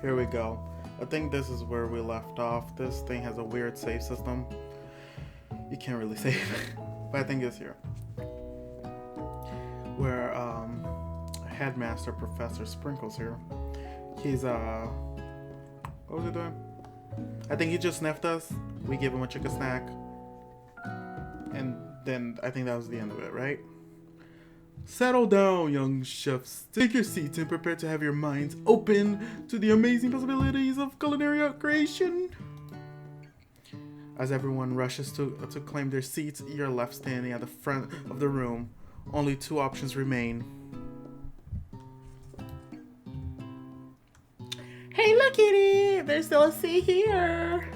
Here we go. I think this is where we left off. This thing has a weird save system. You can't really save it, but I think it's here. Where Headmaster Professor Sprinkles here. He's what was he doing? I think he just sniffed us. We gave him a chicken snack. And then I think that was the end of it, right? Settle down, young chefs. Take your seats and prepare to have your minds open to the amazing possibilities of culinary creation. As everyone rushes to claim their seats, you're left standing at the front of the room. Only two options remain. Hey, Lukitty! There's still a seat here.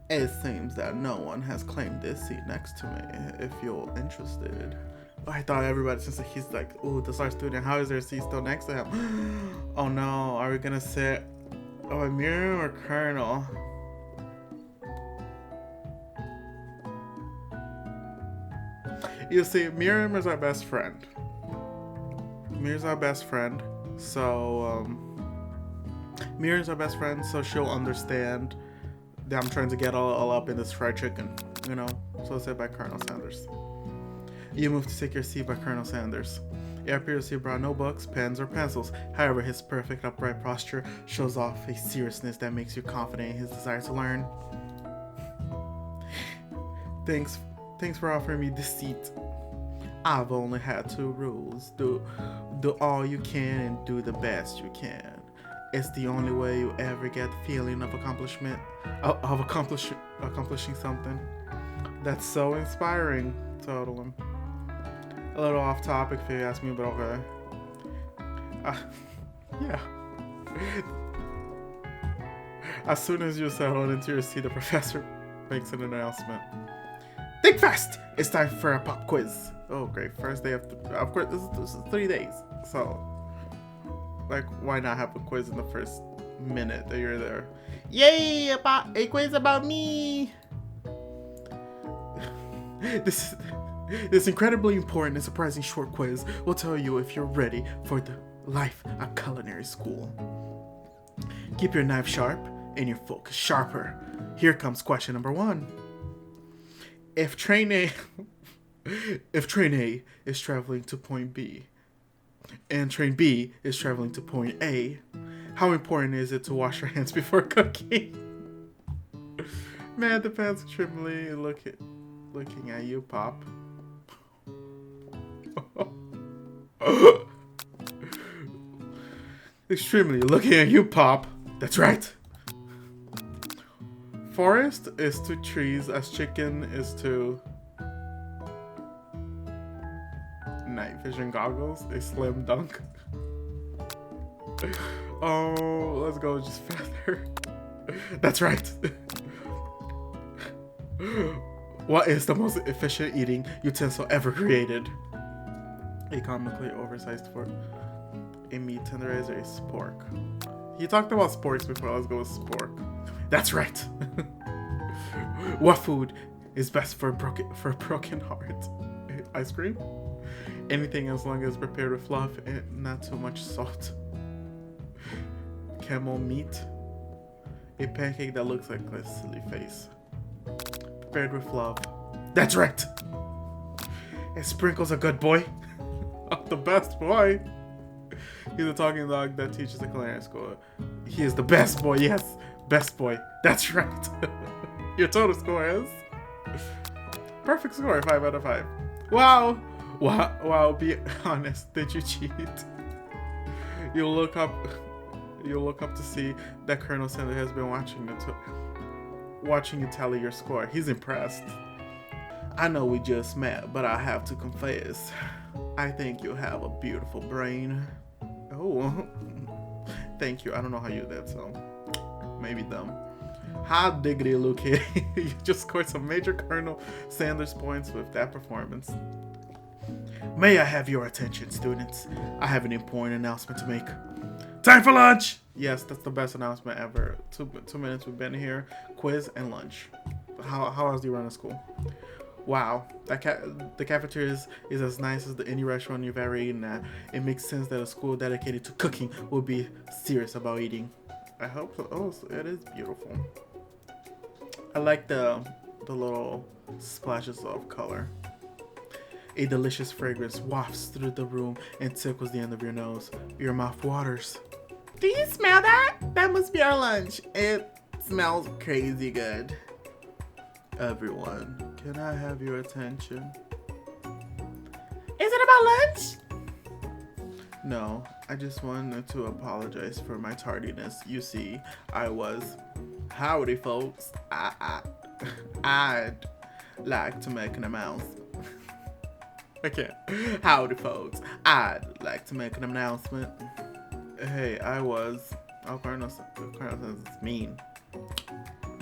It seems that no one has claimed this seat next to me, if you're interested. I thought everybody, since he's like, ooh, the star student, how is there a seat still next to him? Oh no, are we gonna sit with Miriam or Colonel? You see, Miriam is our best friend. Miriam's our best friend, so she'll understand that I'm trying to get all up in this fried chicken, you know? So said by Colonel Sanders. You move to take your seat by Colonel Sanders. It appears he brought no books, pens, or pencils. However, his perfect upright posture shows off a seriousness that makes you confident in his desire to learn. Thanks for offering me this seat. I've only had two rules. Do all you can and do the best you can. It's the only way you ever get the feeling of accomplishing something. That's so inspiring, told him. A little off topic if you ask me, but okay. Yeah. As soon as you settle into your seat, the professor makes an announcement. Think fast! It's time for a pop quiz. Oh, great. First day of course, this is 3 days. So, like, why not have a quiz in the first minute that you're there? Yay! A quiz about me! This incredibly important and surprising short quiz will tell you if you're ready for the life at culinary school. Keep your knife sharp and your focus sharper. Here comes question number 1. If train A is traveling to point B and train B is traveling to point A, how important is it to wash your hands before cooking? Man, depends extremely looking at you, Pop. Extremely looking at you, Pop. That's right. Forest is to trees as chicken is to night vision goggles. A slim dunk. Oh, let's go just feather. That's right. What is the most efficient eating utensil ever created? A comically oversized fork. A meat tenderizer, a spork. He talked about sporks before. Let's go with spork. That's right. What food is best for a broken heart? Ice cream? Anything as long as prepared with love and not too much salt. Camel meat? A pancake that looks like a silly face. Prepared with love. That's right. And Sprinkle's a good boy. The best boy. He's a talking dog that teaches the culinary school. He is the best boy. Yes, best boy. That's right. Your total score is perfect score. 5 out of 5. Wow. Be honest. Did you cheat? You'll look up to see that Colonel Sanders has been watching you tally your score. He's impressed. I know we just met, but I have to confess, I think you have a beautiful brain. Oh, thank you. I don't know how you did that, so maybe dumb. Hot diggity, Lukitty. You just scored some major Colonel Sanders points with that performance. May I have your attention, students? I have an important announcement to make. Time for lunch! Yes, that's the best announcement ever. 2 minutes we've been here. Quiz and lunch. How else do you run a school? Wow, the cafeteria is as nice as any restaurant you've ever eaten at. It makes sense that a school dedicated to cooking will be serious about eating. I hope so. Oh, it is beautiful. I like the little splashes of color. A delicious fragrance wafts through the room and tickles the end of your nose. Your mouth waters. Do you smell that? That must be our lunch. It smells crazy good. Everyone, can I have your attention? Is it about lunch? No, I just wanted to apologize for my tardiness. You see, I was... Howdy, folks. I'd like to make an announcement. Okay. Howdy, folks. I'd like to make an announcement. Hey, I was... Oh, Colonel says it's mean.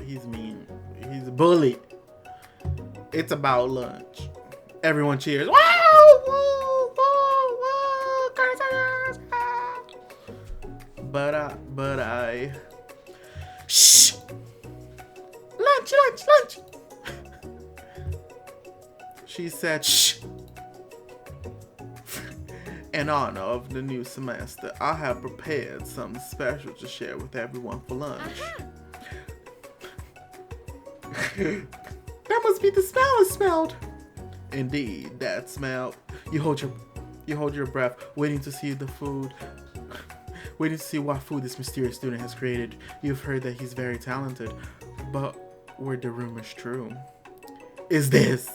He's mean. He's a bully. It's about lunch. Everyone cheers. Wow! Woo! Woo! Woo! Colonel But I... Shh! Lunch! She said, shh! In honor of the new semester, I have prepared something special to share with everyone for lunch. That must be the smell I smelled. Indeed, that smell. You hold your breath, waiting to see the food. Waiting to see what food this mysterious student has created. You've heard that he's very talented, but were the rumors true? Is this?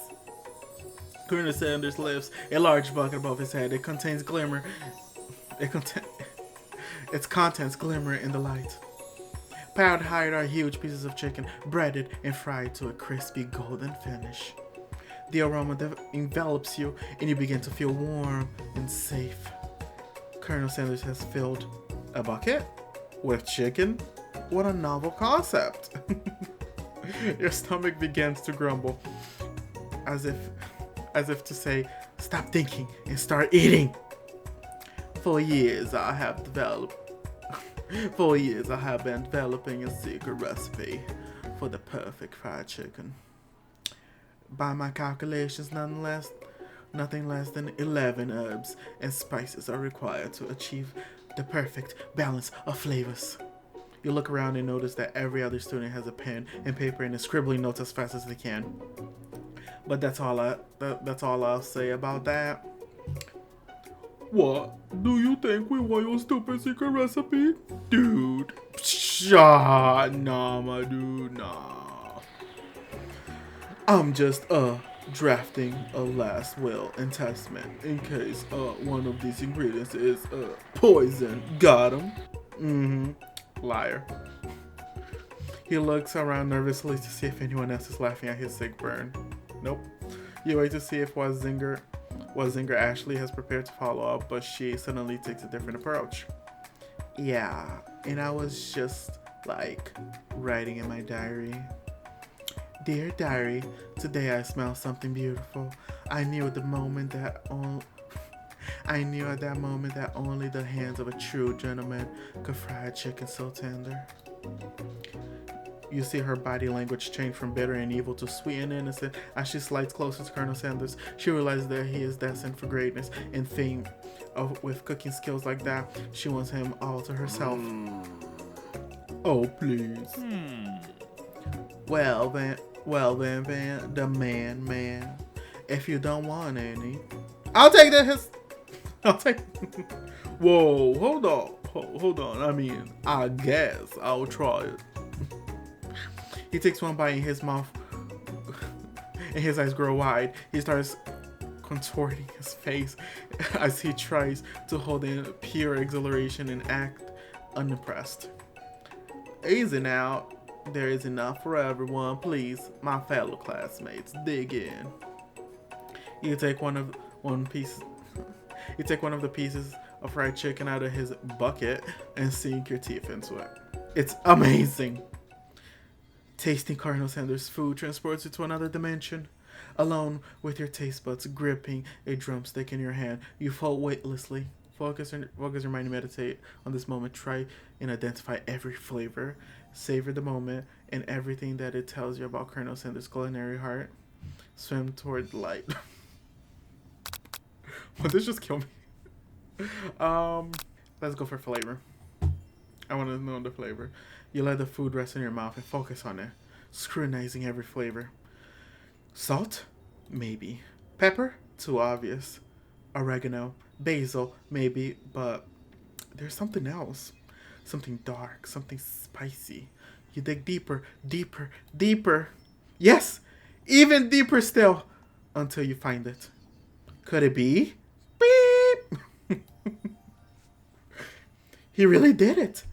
Colonel Sanders lifts a large bucket above his head. It contains glimmer. Its contents glimmer in the light. Piled higher are huge pieces of chicken, breaded and fried to a crispy golden finish. The aroma envelops you, and you begin to feel warm and safe. Colonel Sanders has filled a bucket with chicken. What a novel concept. Your stomach begins to grumble, as if to say, stop thinking and start eating. For years I have been developing a secret recipe for the perfect fried chicken. By my calculations, nothing less than 11 herbs and spices are required to achieve the perfect balance of flavors. You look around and notice that every other student has a pen and paper and is scribbling notes as fast as they can. But that's all I'll say about that. What? Do you think we want your stupid secret recipe? Dude. Nah, my dude, nah. I'm just, drafting a last will and testament in case, one of these ingredients is, poison. Got him? Mm-hmm. Liar. He looks around nervously to see if anyone else is laughing at his sick burn. Nope. You wait to see if what Zinger Ashley has prepared to follow up, but she suddenly takes a different approach. Yeah, and I was just, like, writing in my diary. Dear diary, today I smelled something beautiful. I knew at that moment that only the hands of a true gentleman could fry a chicken so tender. You see her body language change from bitter and evil to sweet and innocent as she slides closer to Colonel Sanders. She realizes that he is destined for greatness and fame. With cooking skills like that, she wants him all to herself. Oh, please. Well then, the man. If you don't want any, I'll take that. Whoa, hold on. I mean, I guess I'll try it. He takes one bite in his mouth, and his eyes grow wide. He starts contorting his face as he tries to hold in pure exhilaration and act unimpressed. Easy now. There is enough for everyone. Please, my fellow classmates, dig in. You take one of the pieces of fried chicken out of his bucket and sink your teeth into it. It's amazing. Tasting Colonel Sanders' food transports you to another dimension. Alone with your taste buds gripping a drumstick in your hand, you fall weightlessly. Focus your mind and meditate on this moment. Try and identify every flavor. Savor the moment and everything that it tells you about Colonel Sanders' culinary heart. Swim toward light. Well, this just killed me. Let's go for flavor. I want to know the flavor. You let the food rest in your mouth and focus on it, scrutinizing every flavor. Salt? Maybe. Pepper? Too obvious. Oregano, basil, maybe, but there's something else. Something dark, something spicy. You dig deeper, deeper, deeper. Yes! Even deeper still. Until you find it. Could it be? Beep! He really did it.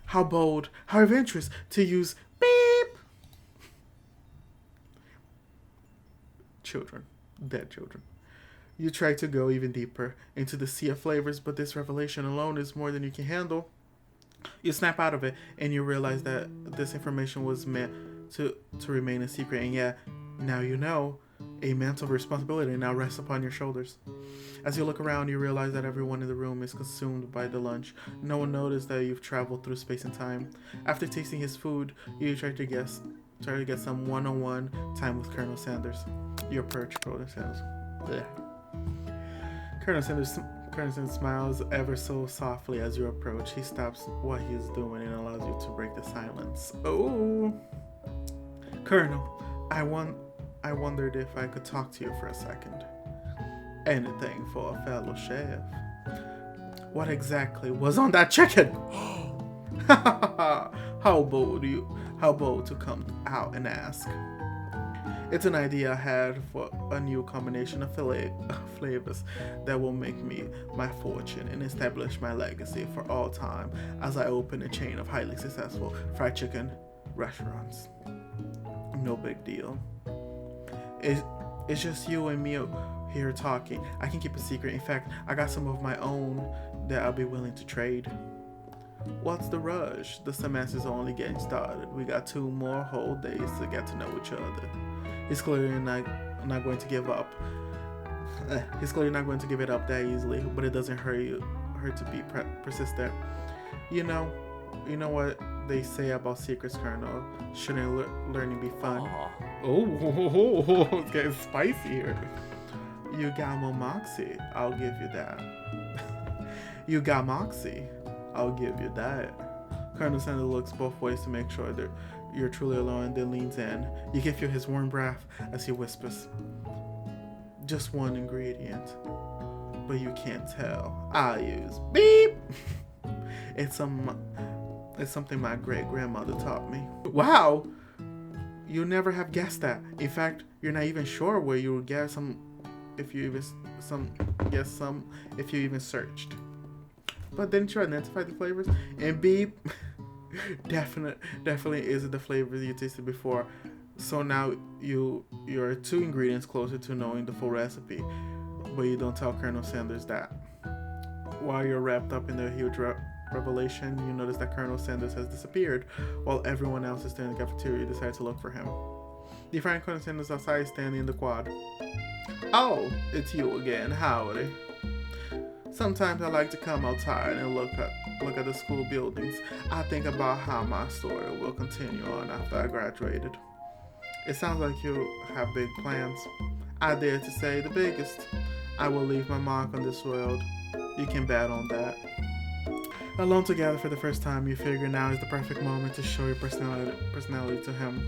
How bold, how adventurous to use beep. Children. Dead children. You try to go even deeper into the sea of flavors, but this revelation alone is more than you can handle. You snap out of it, and you realize that this information was meant to remain a secret. And yeah, now you know. A mantle of responsibility now rests upon your shoulders. As you look around, you realize that everyone in the room is consumed by the lunch. No one noticed that you've traveled through space and time. After tasting his food, you try to get some one-on-one time with Colonel Sanders. Your perch, Colonel Sanders. Blech. Colonel Sanders smiles ever so softly as you approach. He stops what he is doing and allows you to break the silence. Oh, Colonel, I wondered if I could talk to you for a second. Anything for a fellow chef. What exactly was on that chicken? How bold to come out and ask. It's an idea I had for a new combination of flavors that will make me my fortune and establish my legacy for all time as I open a chain of highly successful fried chicken restaurants. No big deal. It's just you and me here talking. I can keep a secret. In fact, I got some of my own that I'll be willing to trade. What's the rush? The semester's only getting started. We got 2 more whole days to get to know each other. He's clearly not going to give up. He's clearly not going to give it up that easily, but it doesn't hurt to be persistent. You know what they say about secrets, Colonel. Shouldn't learning be fun? Oh, it's getting spicy here. You got more moxie. I'll give you that. You got moxie. I'll give you that. Colonel Sanders looks both ways to make sure that you're truly alone, then leans in. You can feel his warm breath as he whispers. Just one ingredient, but you can't tell. I'll use beep. It's something my great-grandmother taught me. Wow! You never have guessed that. In fact, you're not even sure where you would get some if you even searched. But didn't you identify the flavors? And beep definitely isn't the flavor you tasted before. So now you're 2 ingredients closer to knowing the full recipe, but you don't tell Colonel Sanders that. While you're wrapped up in the huge revelation, you notice that Colonel Sanders has disappeared, while everyone else is standing in the cafeteria. You decide to look for him. You find Colonel Sanders outside, standing in the quad. Oh, it's you again. Howdy. Sometimes I like to come outside and look at the school buildings. I think about how my story will continue on after I graduated. It sounds like you have big plans. I dare to say the biggest. I will leave my mark on this world. You can bet on that. Alone together for the first time, you figure now is the perfect moment to show your personality to him.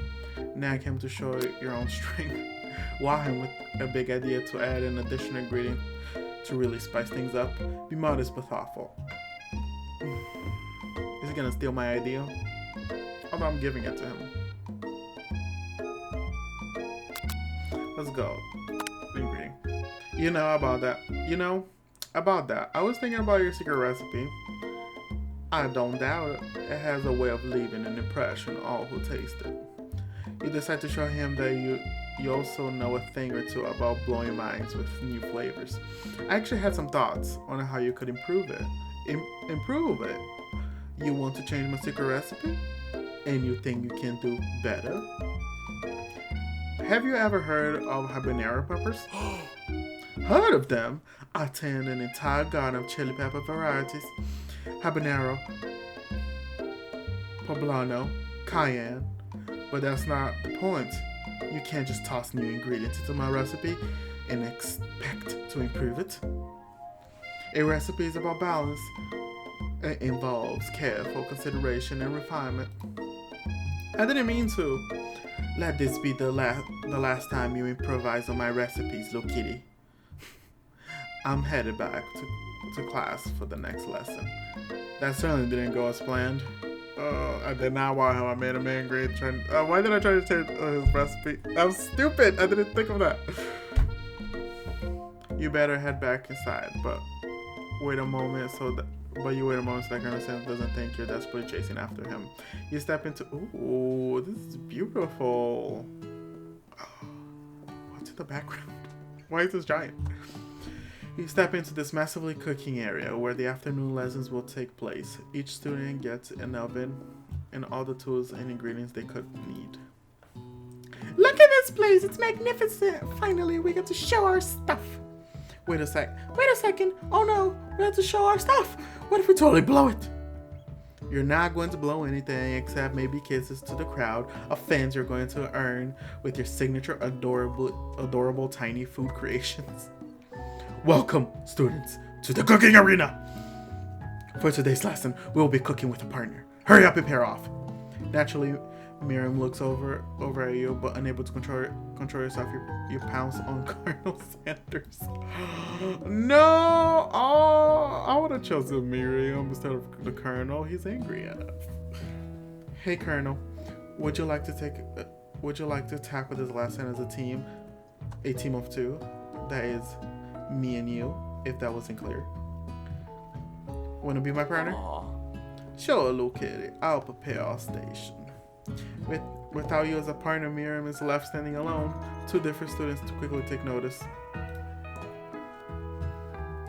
Nag him to show your own strength. Wow him with a big idea to add an additional ingredient to really spice things up. Be modest but thoughtful. Is he gonna steal my idea? Although I'm giving it to him. Let's go. Ingredient. You know about that. I was thinking about your secret recipe. I don't doubt it. It has a way of leaving an impression on all who taste it. You decide to show him that you also know a thing or two about blowing minds with new flavors. I actually had some thoughts on how you could improve it. Improve it? You want to change my secret recipe? And you think you can do better? Have you ever heard of habanero peppers? Heard of them? I tend an entire garden of chili pepper varieties. Habanero, poblano, cayenne. But that's not the point. You can't just toss new ingredients into my recipe and expect to improve it. A recipe is about balance. It involves careful consideration and refinement. I didn't mean to. Let this be the last time you improvise on my recipes, Lukitty. I'm headed back to class for the next lesson. That certainly didn't go as planned. I did not want how I made him angry. Why did I try to change his recipe? That was stupid. I didn't think of that. You better head back inside, but wait a moment so that Colonel Sanders doesn't think you're desperately chasing after him. You step into... Ooh, this is beautiful. What's in the background? Why is this giant? You step into this massively cooking area where the afternoon lessons will take place. Each student gets an oven and all the tools and ingredients they could need. Look at this place! It's magnificent! Finally, we get to show our stuff! Wait a second. Oh no, we have to show our stuff. What if we totally blow it? You're not going to blow anything except maybe kisses to the crowd of fans you're going to earn with your signature adorable tiny food creations. Welcome, students, to the cooking arena. For today's lesson, we'll be cooking with a partner. Hurry up and pair off. Naturally, Miriam looks over at you, but unable to control yourself, you pounce on Colonel Sanders. No! Oh, I would have chosen Miriam instead of the Colonel. He's angry at us. Hey, Colonel, would you like to tackle this lesson as a team of two? That is, me and you, if that wasn't clear. Want to be my partner? Sure, Lukitty. I'll prepare our station. Without you as a partner, Miriam is left standing alone. Two different students to quickly take notice.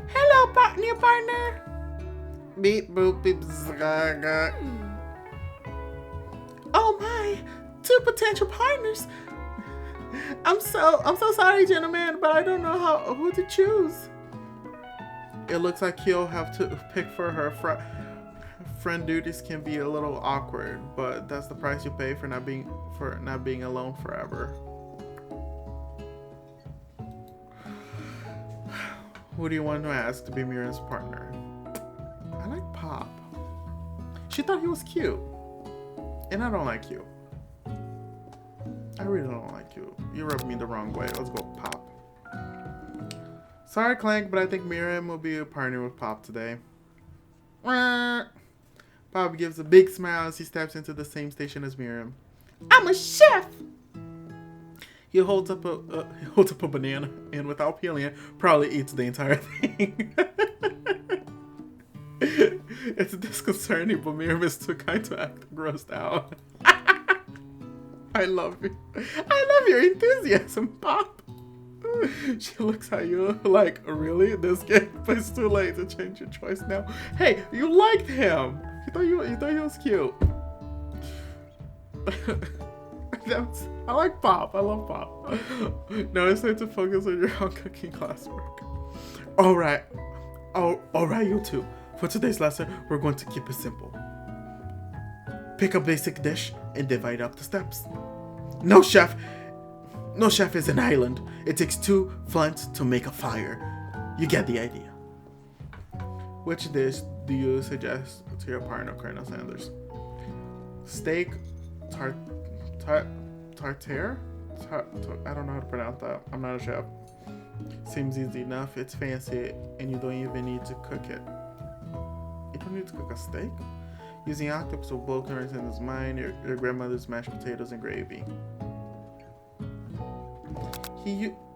Hello, new partner. Beep boop beep zaga. Oh my, two potential partners. I'm so sorry, gentlemen, but I don't know who to choose. It looks like you'll have to pick for her. Friend duties can be a little awkward, but that's the price you pay for not being alone forever. Who do you want to ask to be Miriam's partner? I like Pop. She thought he was cute, and I don't like you. I really don't like you. You rubbed me the wrong way. Let's go, Pop. Sorry, Clank, but I think Miriam will be a partner with Pop today. Pop gives a big smile as he steps into the same station as Miriam. I'm a chef! He holds up a banana and, without peeling it, probably eats the entire thing. It's disconcerting, but Miriam is too kind to act grossed out. I love you. I love your enthusiasm, Pop. She looks at you like, really? This game? But it's too late to change your choice now. Hey, you liked him. You thought he was cute. I like Pop. I love Pop. Now it's time to focus on your own cooking classwork. All right, you two. For today's lesson, we're going to keep it simple. Pick a basic dish and divide up the steps. No chef is an island. It takes two flints to make a fire. You get the idea. Which dish do you suggest to your partner, Colonel Sanders? Steak tartare? I don't know how to pronounce that. I'm not a chef. Seems easy enough. It's fancy, and you don't even need to cook it. You don't need to cook a steak? Using octopus will blow Colonel Sanders' mind, your grandmother's mashed potatoes and gravy.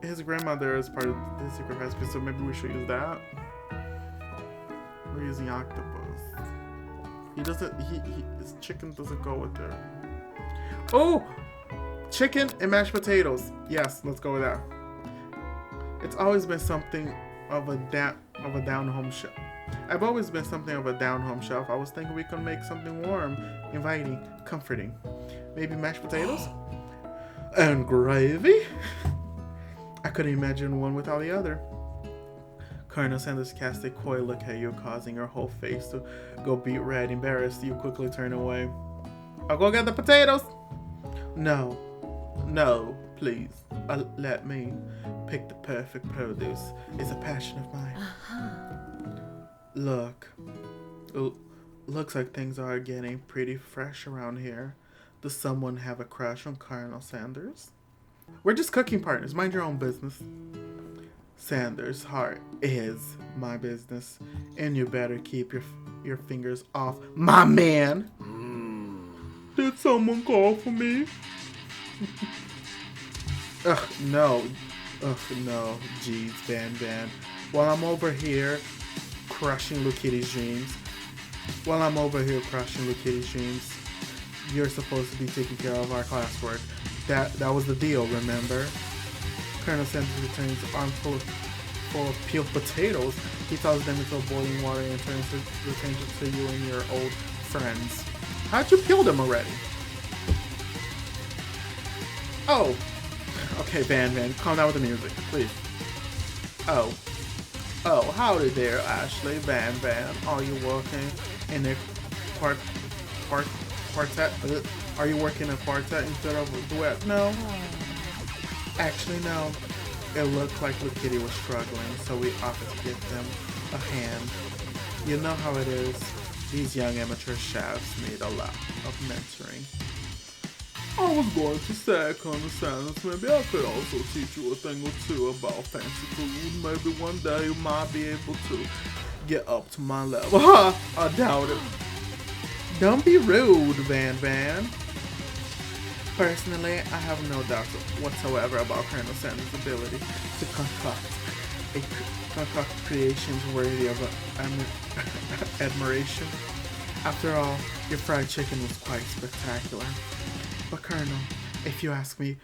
His grandmother is part of the secret recipe, so maybe we should use that. We're using octopus. His chicken doesn't go with there. Oh! Chicken and mashed potatoes. Yes, let's go with that. It's always been something of a down-home chef. I've always been something of a down-home chef. I was thinking we could make something warm, inviting, comforting. Maybe mashed potatoes? And gravy? I couldn't imagine one without the other. Colonel Sanders cast a coy look at you, causing her whole face to go beet red. Embarrassed, you quickly turn away. I'll go get the potatoes. No. Please, let me pick the perfect produce. It's a passion of mine. Look. Looks like things are getting pretty fresh around here. Does someone have a crush on Colonel Sanders? We're just cooking partners. Mind your own business. Sanders' heart is my business, and you better keep your fingers off my man. Did someone call for me? Ugh, no. Ugh, no. Jeez, Van. While I'm over here crushing Lukitty's dreams, you're supposed to be taking care of our classwork. That was the deal, remember? Colonel Sanders returns arms full of peeled potatoes. He tosses them into boiling water and returns it to you and your old friends. How'd you peel them already? Oh. Okay, Van, calm down with the music, please. Oh, howdy there, Ashley. Van. Are you working in a quartet? Are you working a quartet instead of a duet? No. Actually, no. It looked like Lukitty was struggling, so we offered to give them a hand. You know how it is. These young amateur chefs need a lot of mentoring. I was going to say, Colonel Sanders, maybe I could also teach you a thing or two about fancy food. Maybe one day you might be able to get up to my level. Ha! I doubt it. Don't be rude, Van. Personally, I have no doubts whatsoever about Colonel Sanders' ability to concoct creations worthy of admiration. After all, your fried chicken was quite spectacular. But Colonel, if you ask me,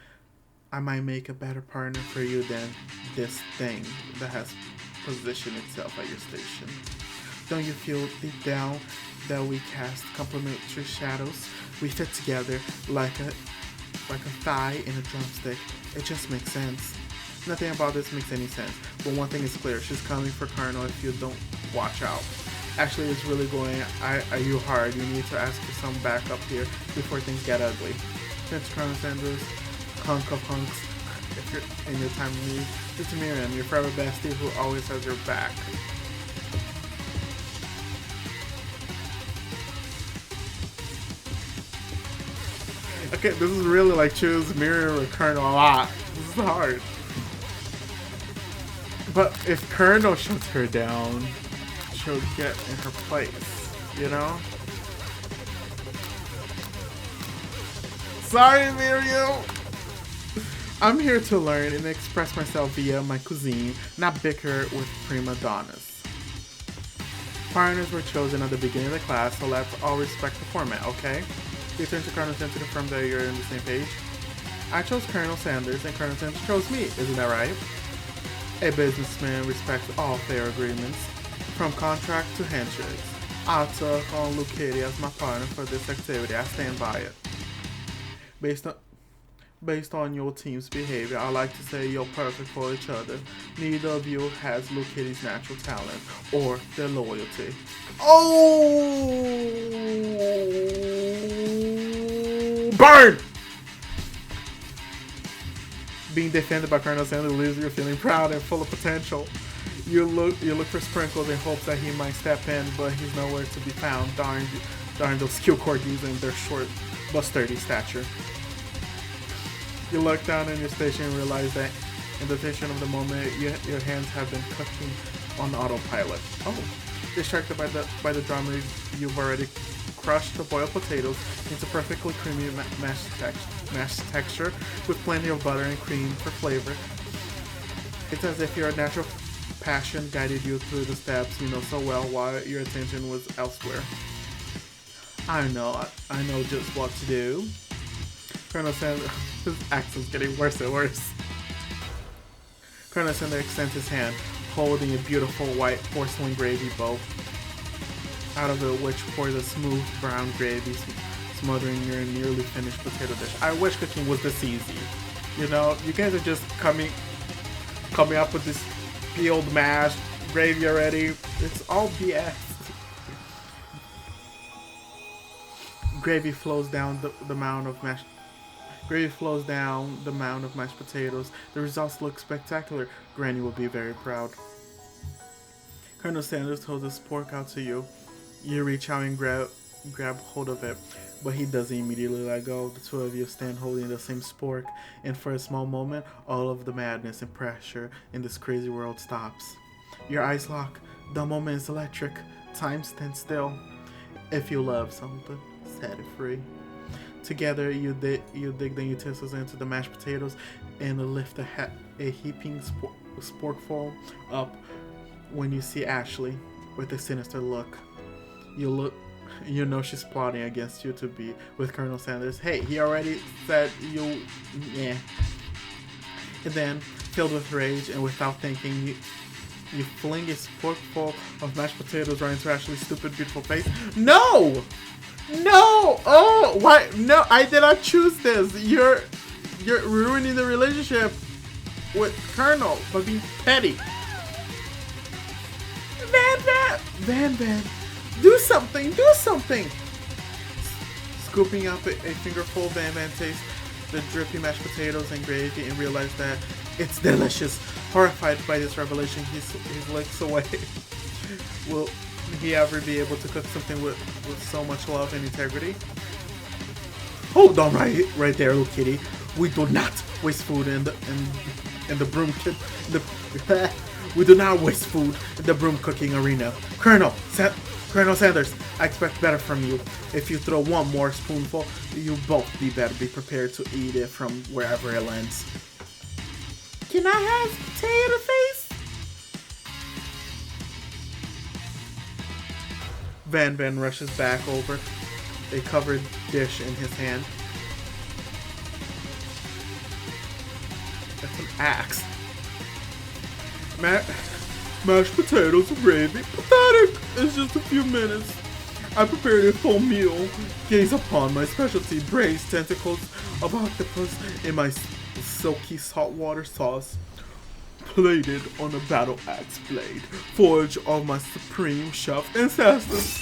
I might make a better partner for you than this thing that has positioned itself at your station. Don't you feel deep down that we cast complementary shadows? We fit together like a thigh and a drumstick. It just makes sense. Nothing about this makes any sense. But one thing is clear, she's coming for Colonel if you don't watch out. Actually, it's really going are you hard. You need to ask for some backup here before things get ugly. Since Colonel Sanders, hunk of hunks, if you're in your time of need, it's Miriam, your forever bestie who always has your back. Okay, this is really like choose Miriam or Colonel a lot. This is hard. But if Colonel shuts her down, she'll get in her place, you know? Sorry, Miriam! I'm here to learn and express myself via my cuisine, not bicker with prima donnas. Partners were chosen at the beginning of the class, so let's all respect the format, okay? You turn to Colonel Sanders to confirm that you're on the same page. I chose Colonel Sanders and Colonel Sanders chose me, isn't that right? A businessman respects all fair agreements, from contract to handshakes. I took on Lukitty as my partner for this activity. I stand by it. Based on your team's behavior, I like to say you're perfect for each other. Neither of you has Lukitty's natural talent or their loyalty. Oh! Burn! Being defended by Colonel Sanders leaves you feeling proud and full of potential. You look for Sprinkles in hopes that he might step in, but he's nowhere to be found. Darn those skill corgis and their short but sturdy stature. You look down on your station and realize that in the tension of the moment, your hands have been cooking on autopilot. Oh, distracted by the drama, you've already crushed the boiled potatoes into perfectly creamy mashed texture with plenty of butter and cream for flavor. It's as if your natural passion guided you through the steps you know so well while your attention was elsewhere. I know just what to do. Colonel Sanders, his accent's getting worse and worse. Colonel Sanders extends his hand, holding a beautiful white porcelain gravy bowl, out of it which pours a smooth brown gravy, smothering your nearly finished potato dish. I wish cooking was this easy. You know, you guys are just coming up with this peeled mash gravy already. It's all BS. Gravy flows down the mound of mashed. Gravy flows down the mound of mashed potatoes. The results look spectacular. Granny will be very proud. Colonel Sanders holds his pork out to you. You reach out and grab hold of it, but he doesn't immediately let go. The two of you stand holding the same spork, and for a small moment, all of the madness and pressure in this crazy world stops. Your eyes lock. The moment is electric. Time stands still. If you love something, set it free. Together, you dig the utensils into the mashed potatoes and lift a heaping sporkful up. When you see Ashley with a sinister look, you know she's plotting against you to be with Colonel Sanders. Hey, he already said you, yeah. And then, filled with rage and without thinking, you fling a sporkful of mashed potatoes right into Ashley's stupid, beautiful face. No! No! Oh, why? No, I did not choose this. You're ruining the relationship with Colonel by being petty. Van, do something! Scooping up a fingerful, Van tastes the drippy mashed potatoes and gravy and realizes that it's delicious. Horrified by this revelation, he licks away. Will he ever be able to cook something with so much love and integrity? Hold on right there, Lukitty. We do not waste food in the broom kit. We do not waste food in the broom cooking arena. Colonel Sanders, I expect better from you. If you throw one more spoonful, you both better be prepared to eat it from wherever it lands. Can I have potato face? Van rushes back over a covered dish in his hand. That's an axe. Mashed potatoes and gravy. Pathetic! It's just a few minutes. I prepared a full meal. Gaze upon my specialty braised tentacles of octopus in my silky saltwater sauce. Plated on a battle axe blade. Forge of my supreme chef ancestors.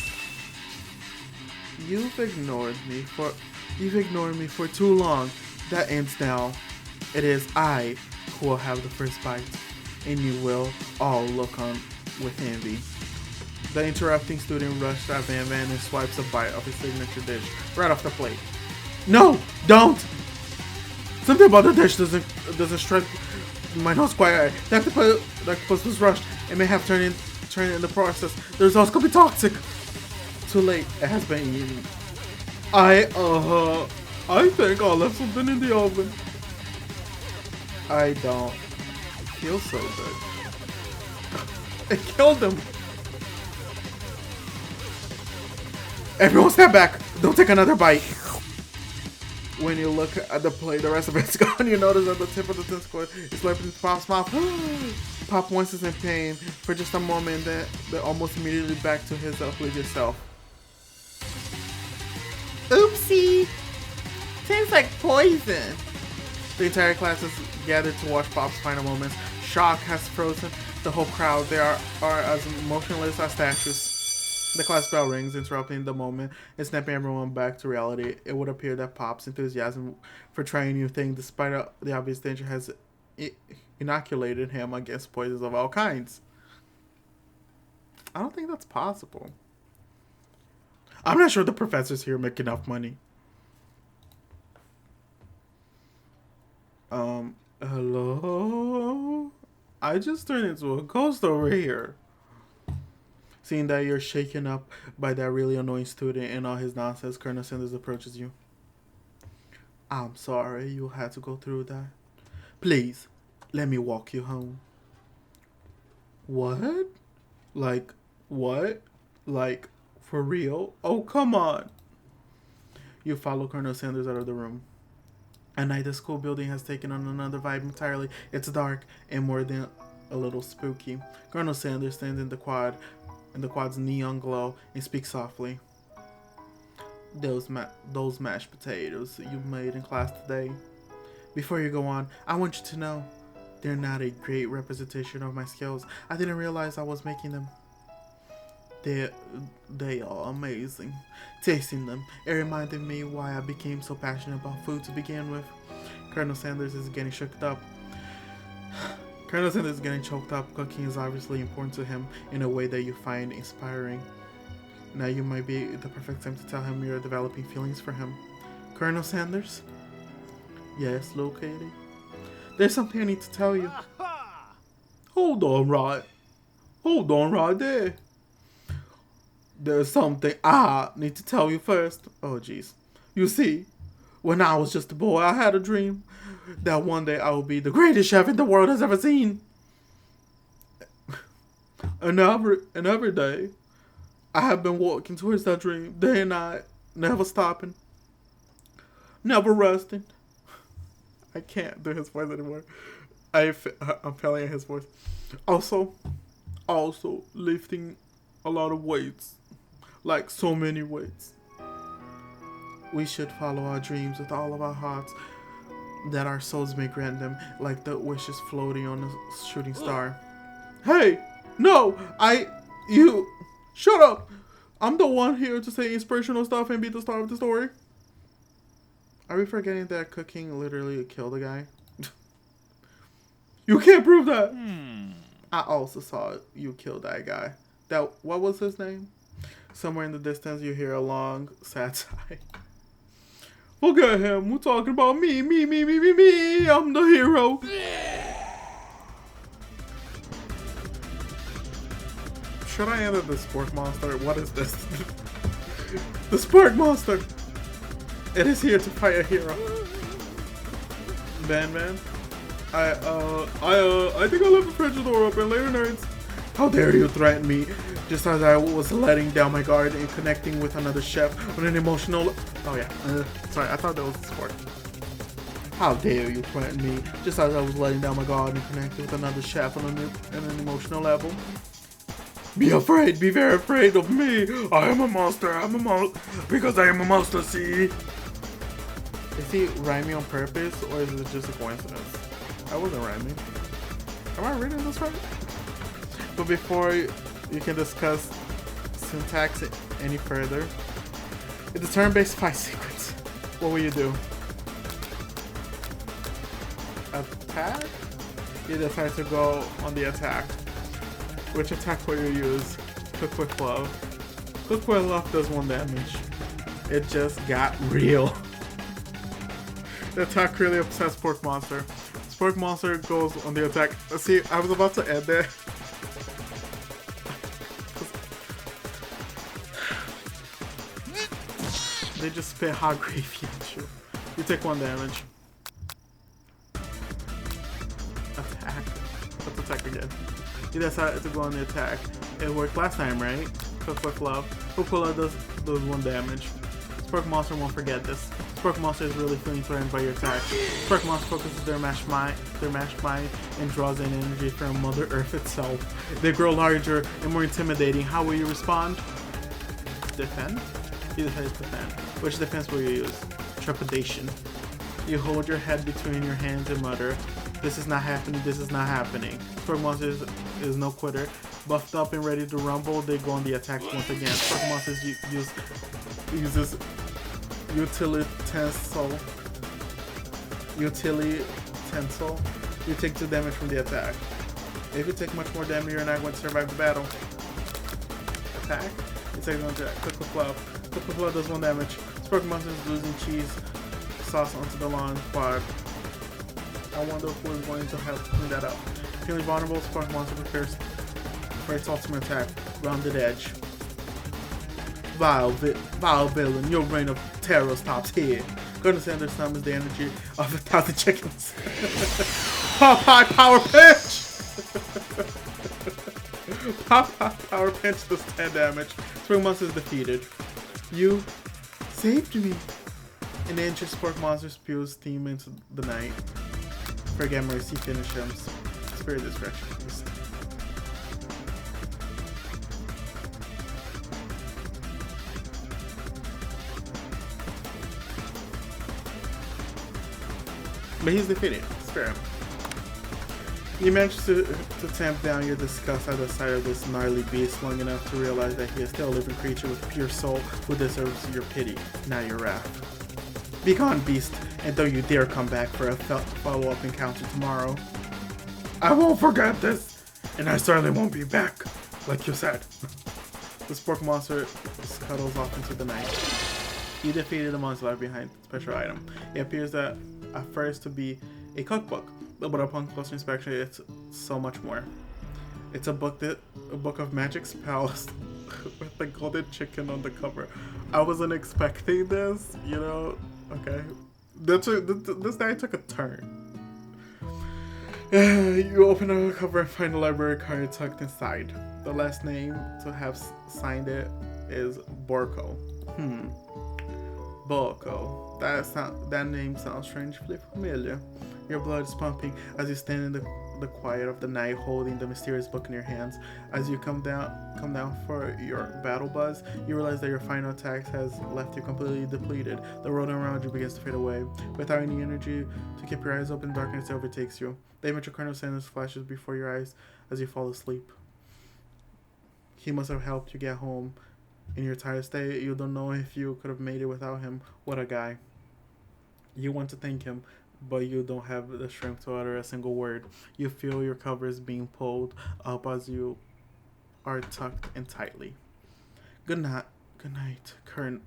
You've ignored me for too long. That ends now. It is I who will have the first bite, and you will all look on with envy. The interrupting student rushes at Van and swipes a bite of his signature dish right off the plate. No, don't! Something about the dish doesn't strike my nose quite right. The octopus was rushed and may have turned in the process. The results could be toxic. Too late. It has been eaten. I think I'll left something in the oven. I don't feel so good. It killed him. Everyone step back. Don't take another bite. When you look at the plate, the rest of it's gone. You notice that the tip of the tentacle is slipping into Pop's mouth. Pop winces in pain for just a moment, then almost immediately back to his oblivious self. Oopsie! Tastes like poison. The entire class is gathered to watch Pop's final moments. Shock has frozen the whole crowd. They are as motionless as statues. The class bell rings, interrupting the moment and snapping everyone back to reality. It would appear that Pop's enthusiasm for trying new things, despite the obvious danger, has inoculated him against poisons of all kinds. I don't think that's possible. I'm not sure the professors here make enough money. Hello? I just turned into a ghost over here. Seeing that you're shaken up by that really annoying student and all his nonsense, Colonel Sanders approaches you. I'm sorry you had to go through that. Please, let me walk you home. What? Like, what? Like, for real? Oh, come on. You follow Colonel Sanders out of the room. At night, the school building has taken on another vibe entirely. It's dark and more than a little spooky. Colonel Sanders stands in the quad's neon glow and speaks softly. Those mashed potatoes you made in class today. Before you go on, I want you to know they're not a great representation of my skills. I didn't realize I was making them. They, they are amazing. Tasting them, it reminded me why I became so passionate about food to begin with. Colonel Sanders is getting choked up. Colonel Sanders is getting choked up. Cooking is obviously important to him in a way that you find inspiring. Now you might be the perfect time to tell him you're developing feelings for him. Colonel Sanders? Yes, Lukitty? There's something I need to tell you. Hold on right there. There's something I need to tell you first. Oh, jeez. You see, when I was just a boy, I had a dream that one day I will be the greatest chef the world has ever seen. And every day, I have been walking towards that dream, day and night, never stopping, never resting. I can't do his voice anymore. I'm failing at his voice. Also lifting a lot of weights, like so many weights. We should follow our dreams with all of our hearts, that our souls may grant them, like the wishes floating on a shooting star. Hey, no, you, shut up. I'm the one here to say inspirational stuff and be the star of the story. Are we forgetting that cooking literally killed a guy? You can't prove that. I also saw you kill that guy. What was his name? Somewhere in the distance you hear a long, sad sigh. Look at him. We're talking about me. I'm the hero. Should I enter the Spork Monster? What is this? The Spork Monster. It is here to fight a hero. Man. I think I left the fridge door open. Later, nerds. How dare you threaten me? Just as I was letting down my guard and connecting with another chef on an emotional... Oh yeah, sorry, I thought that was a sport. How dare you threaten me? Just as I was letting down my guard and connecting with another chef on an emotional level. Be afraid, be very afraid of me. I am a monster, because I am a monster, see? Is he rhyming on purpose, or is it just a coincidence? I wasn't rhyming. Am I reading this right? But before you can discuss syntax any further, it's a turn-based fight sequence. What will you do? Attack? You decide to go on the attack. Which attack will you use? Cook with Love. Cook with Love does 1 damage. It just got real. The attack really upsets Spork Monster. Spork Monster goes on the attack. See, I was about to end there. They just spit hot gravy at you. You take 1 damage. Attack. Let's attack again. You decided to go on the attack. It worked last time, right? Cook with Love. Cook with Love does 1 damage. Spork Monster won't forget this. Spork Monster is really feeling threatened by your attack. Spork Monster focuses their mashed mind and draws in energy from Mother Earth itself. They grow larger and more intimidating. How will you respond? Defend? You decide to defend. Which defense will you use? Trepidation. You hold your head between your hands and mutter, "This is not happening, this is not happening." Spork Monster is no quitter. Buffed up and ready to rumble, they go on the attack once again. Spork Monster uses utilitensel. You take 2 damage from the attack. If you take much more damage, you're not going to survive the battle. Attack. You take 1 attack. Cook with Love. Cook with Love does 1 damage. Spork Monster is losing cheese sauce onto the lawn quad. I wonder who is going to help clean that up. Feeling vulnerable, Spork Monster prepares for its ultimate attack. Rounded Edge. Vile villain, your reign of terror stops here. Colonel Sanders summons the energy of 1,000 chickens. Popeye Power Pinch! Popeye Power Pinch does 10 damage. Spork Monster is defeated. You saved me. An inch of Spork Monster spews steam into the night. Forget mercy, finish him. Spirit Destruction. But he's defeated. Spare him. You manage to tamp down your disgust at the sight of this gnarly beast long enough to realize that he is still a living creature with pure soul who deserves your pity, not your wrath. Be gone, beast, and don't you dare come back for a follow-up encounter tomorrow. I won't forget this, and I certainly won't be back, like you said. The spork monster scuttles off into the night. You defeated the monster left behind special item. It appears that at first to be a cookbook, but upon closer inspection, it's so much more. It's a book of magic spells with the golden chicken on the cover. I wasn't expecting this, you know. Okay, this night took a turn. You open the cover and find a library card tucked inside. The last name to have signed it is Borko. Borko. That name sounds strangely familiar. Your blood is pumping as you stand in the quiet of the night, holding the mysterious book in your hands. As you come down for your battle buzz, you realize that your final attack has left you completely depleted. The world around you begins to fade away. Without any energy to keep your eyes open, darkness overtakes you. The image of Colonel Sanders flashes before your eyes as you fall asleep. He must have helped you get home. In your tired state, you don't know if you could have made it without him. What a guy. You want to thank him, but you don't have the strength to utter a single word. You feel your covers being pulled up as you are tucked in tightly. Good night,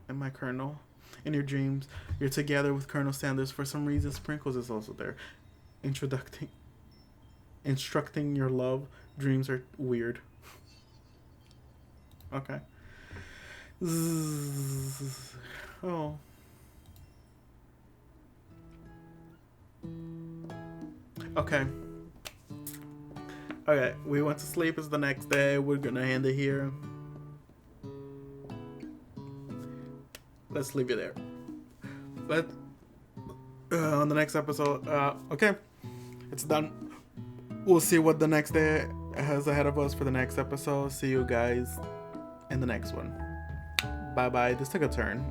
my Colonel. In your dreams, you're together with Colonel Sanders. For some reason, Sprinkles is also there. Instructing your love. Dreams are weird. Okay. Oh. Okay. Okay, we went to sleep. It's the next day. We're gonna end it here. Let's leave it there. But on the next episode, okay, it's done. We'll see what the next day has ahead of us for the next episode. See you guys in the next one. Bye bye. This took a turn.